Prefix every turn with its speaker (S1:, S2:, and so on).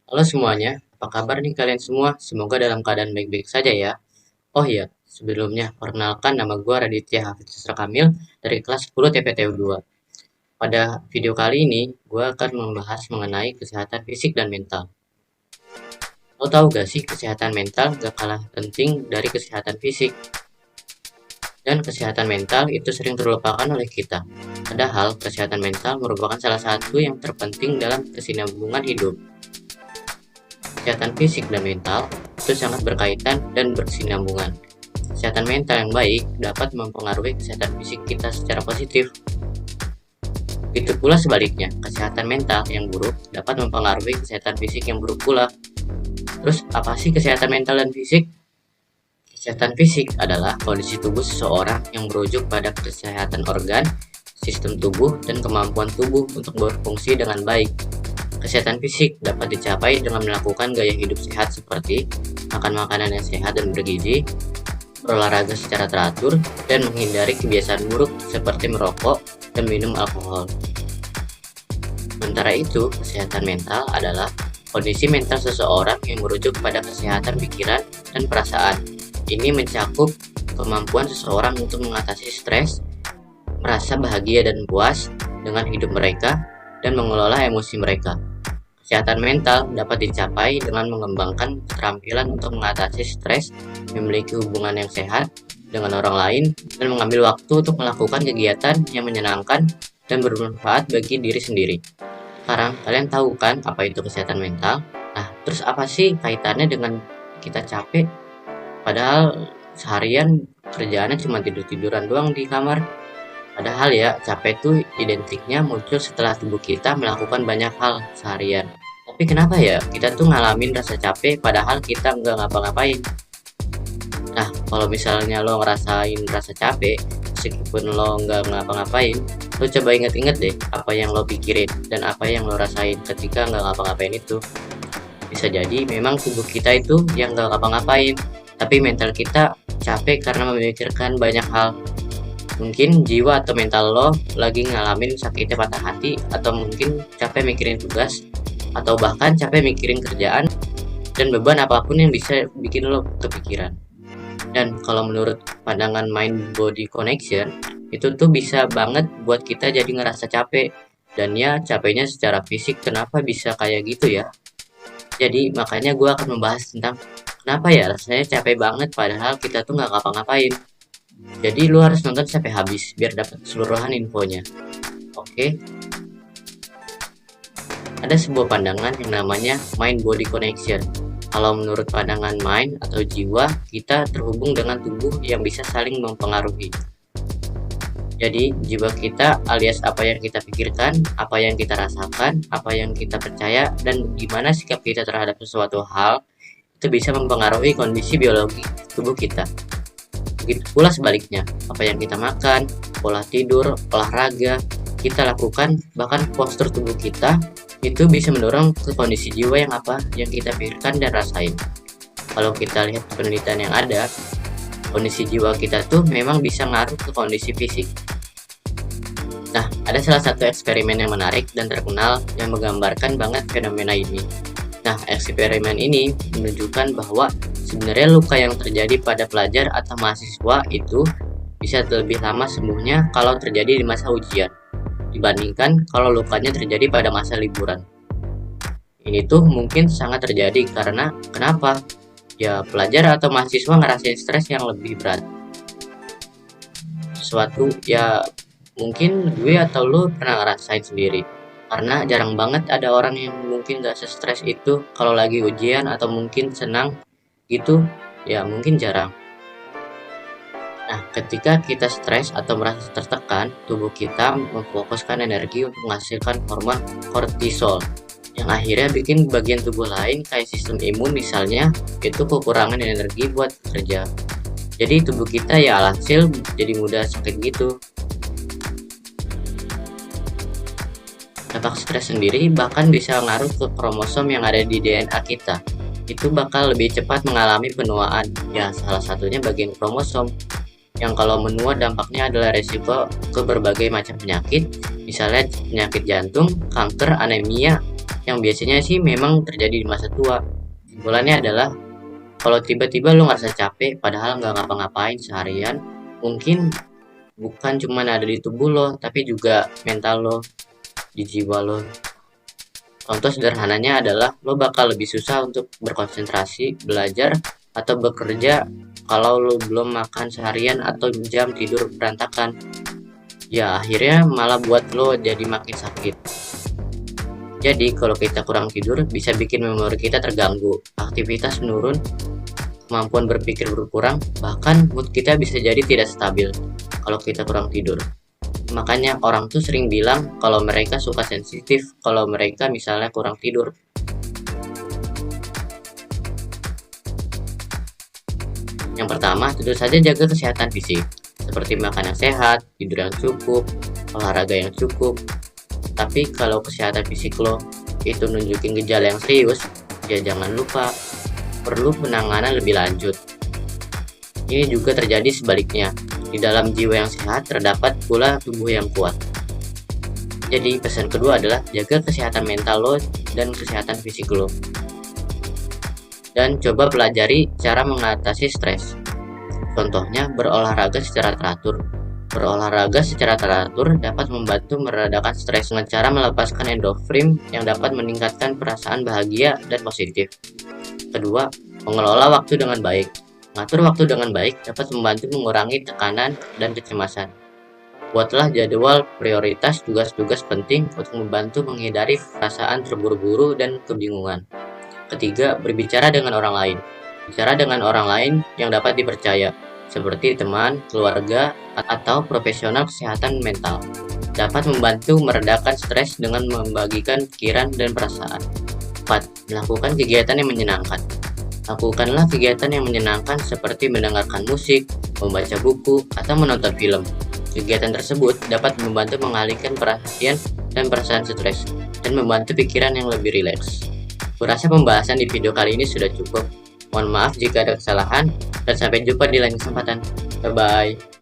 S1: Halo semuanya, apa kabar nih kalian semua? Semoga dalam keadaan baik-baik saja ya. Oh iya, sebelumnya perkenalkan nama gue Raditya Hafidz Susra Kamil dari kelas 10 TPTU 2. Pada video kali ini, gue akan membahas mengenai kesehatan fisik dan mental. Lo tahu gak sih kesehatan mental gak kalah penting dari kesehatan fisik? Dan kesehatan mental itu sering terlupakan oleh kita. Padahal kesehatan mental merupakan salah satu yang terpenting dalam kesinambungan hidup. Kesehatan fisik dan mental itu sangat berkaitan dan berkesinambungan. Kesehatan mental yang baik dapat mempengaruhi kesehatan fisik kita secara positif. Begitu pula sebaliknya, kesehatan mental yang buruk dapat mempengaruhi kesehatan fisik yang buruk pula. Terus apa sih kesehatan mental dan fisik? Kesehatan fisik adalah kondisi tubuh seseorang yang merujuk pada kesehatan organ, sistem tubuh, dan kemampuan tubuh untuk berfungsi dengan baik. Kesehatan fisik dapat dicapai dengan melakukan gaya hidup sehat seperti makan makanan yang sehat dan bergizi, berolahraga secara teratur, dan menghindari kebiasaan buruk seperti merokok dan minum alkohol. Sementara itu, kesehatan mental adalah kondisi mental seseorang yang merujuk pada kesehatan pikiran dan perasaan. Ini mencakup kemampuan seseorang untuk mengatasi stres, merasa bahagia dan puas dengan hidup mereka, dan mengelola emosi mereka. Kesehatan mental dapat dicapai dengan mengembangkan keterampilan untuk mengatasi stres, memiliki hubungan yang sehat dengan orang lain, dan mengambil waktu untuk melakukan kegiatan yang menyenangkan dan bermanfaat bagi diri sendiri. Sekarang, kalian tahu kan apa itu kesehatan mental? Nah, terus apa sih kaitannya dengan kita capek? Padahal seharian kerjaannya cuma tidur-tiduran doang di kamar. Padahal ya, capek itu identiknya muncul setelah tubuh kita melakukan banyak hal seharian. Tapi kenapa ya kita tuh ngalamin rasa capek padahal kita nggak ngapa-ngapain? Nah, kalau misalnya lo ngerasain rasa capek, meskipun lo nggak ngapa-ngapain, lo coba inget-inget deh apa yang lo pikirin dan apa yang lo rasain ketika nggak ngapa-ngapain itu. Bisa jadi memang tubuh kita itu yang nggak ngapa-ngapain, tapi mental kita capek karena memikirkan banyak hal. Mungkin jiwa atau mental lo lagi ngalamin sakitnya patah hati, atau mungkin capek mikirin tugas, atau bahkan capek mikirin kerjaan, dan beban apapun yang bisa bikin lo kepikiran. Dan kalau menurut pandangan mind body connection, itu tuh bisa banget buat kita jadi ngerasa capek. Dan ya capeknya secara fisik, kenapa bisa kayak gitu ya? Jadi makanya gue akan membahas tentang kenapa ya rasanya capek banget padahal kita tuh nggak ngapa-ngapain. Jadi lu harus nonton sampai habis biar dapat keseluruhan infonya. Oke. Ada sebuah pandangan yang namanya mind body connection. Kalau menurut pandangan mind atau jiwa, kita terhubung dengan tubuh yang bisa saling mempengaruhi. Jadi jiwa kita alias apa yang kita pikirkan, apa yang kita rasakan, apa yang kita percaya, dan gimana sikap kita terhadap sesuatu hal itu bisa mempengaruhi kondisi biologi tubuh kita. Begitu pula sebaliknya, apa yang kita makan, pola tidur, olahraga, kita lakukan, bahkan postur tubuh kita, itu bisa mendorong ke kondisi jiwa yang apa yang kita pikirkan dan rasain. Kalau kita lihat penelitian yang ada, kondisi jiwa kita tuh memang bisa ngaruh ke kondisi fisik. Nah, ada salah satu eksperimen yang menarik dan terkenal yang menggambarkan banget fenomena ini. Nah, eksperimen ini menunjukkan bahwa sebenarnya luka yang terjadi pada pelajar atau mahasiswa itu bisa lebih lama sembuhnya kalau terjadi di masa ujian dibandingkan kalau lukanya terjadi pada masa liburan. Ini tuh mungkin sangat terjadi karena kenapa? Ya pelajar atau mahasiswa ngerasain stres yang lebih berat. Suatu ya mungkin gue atau lo pernah ngerasain sendiri. Karena jarang banget ada orang yang mungkin gak se-stres itu kalau lagi ujian atau mungkin senang gitu, ya mungkin jarang. Nah, ketika kita stres atau merasa tertekan, tubuh kita memfokuskan energi untuk menghasilkan hormon kortisol yang akhirnya bikin bagian tubuh lain kayak sistem imun misalnya itu kekurangan energi buat kerja. Jadi tubuh kita ya alhasil jadi mudah sakit gitu. Dampak stres sendiri bahkan bisa ngaruh ke kromosom yang ada di DNA kita. Itu bakal lebih cepat mengalami penuaan. Ya, salah satunya bagian kromosom. Yang kalau menua dampaknya adalah resiko ke berbagai macam penyakit, misalnya penyakit jantung, kanker, anemia, yang biasanya sih memang terjadi di masa tua. Kesimpulannya adalah kalau tiba-tiba lo ngerasa capek padahal nggak ngapa-ngapain seharian, mungkin bukan cuma ada di tubuh lo, tapi juga mental lo, di jiwa lo. Contoh sederhananya adalah lo bakal lebih susah untuk berkonsentrasi, belajar, atau bekerja kalau lo belum makan seharian atau jam tidur berantakan. Ya akhirnya malah buat lo jadi makin sakit. Jadi kalau kita kurang tidur bisa bikin memori kita terganggu, aktivitas menurun, kemampuan berpikir berkurang, bahkan mood kita bisa jadi tidak stabil kalau kita kurang tidur. Makanya orang tuh sering bilang kalau mereka suka sensitif kalau mereka misalnya kurang tidur. Yang pertama, tentu saja jaga kesehatan fisik, seperti makan yang sehat, tidur yang cukup, olahraga yang cukup. Tapi kalau kesehatan fisik lo itu nunjukin gejala yang serius, ya jangan lupa perlu penanganan lebih lanjut. Ini juga terjadi sebaliknya. Di dalam jiwa yang sehat terdapat pula tubuh yang kuat. Jadi pesan kedua adalah jaga kesehatan mental lo dan kesehatan fisik lo. Dan coba pelajari cara mengatasi stres. Contohnya berolahraga secara teratur. Berolahraga secara teratur dapat membantu meredakan stres dengan cara melepaskan endorfin yang dapat meningkatkan perasaan bahagia dan positif. Kedua, mengelola waktu dengan baik. Mengatur waktu dengan baik dapat membantu mengurangi tekanan dan kecemasan. Buatlah jadwal prioritas tugas-tugas penting untuk membantu menghindari perasaan terburu-buru dan kebingungan. Ketiga, berbicara dengan orang lain. Bicara dengan orang lain yang dapat dipercaya, seperti teman, keluarga, atau profesional kesehatan mental. Dapat membantu meredakan stres dengan membagikan pikiran dan perasaan. 4. Melakukan kegiatan yang menyenangkan. Lakukanlah kegiatan yang menyenangkan seperti mendengarkan musik, membaca buku, atau menonton film. Kegiatan tersebut dapat membantu mengalihkan perhatian dan perasaan stres, dan membantu pikiran yang lebih rileks. Kurasa pembahasan di video kali ini sudah cukup. Mohon maaf jika ada kesalahan, dan sampai jumpa di lain kesempatan. Bye-bye.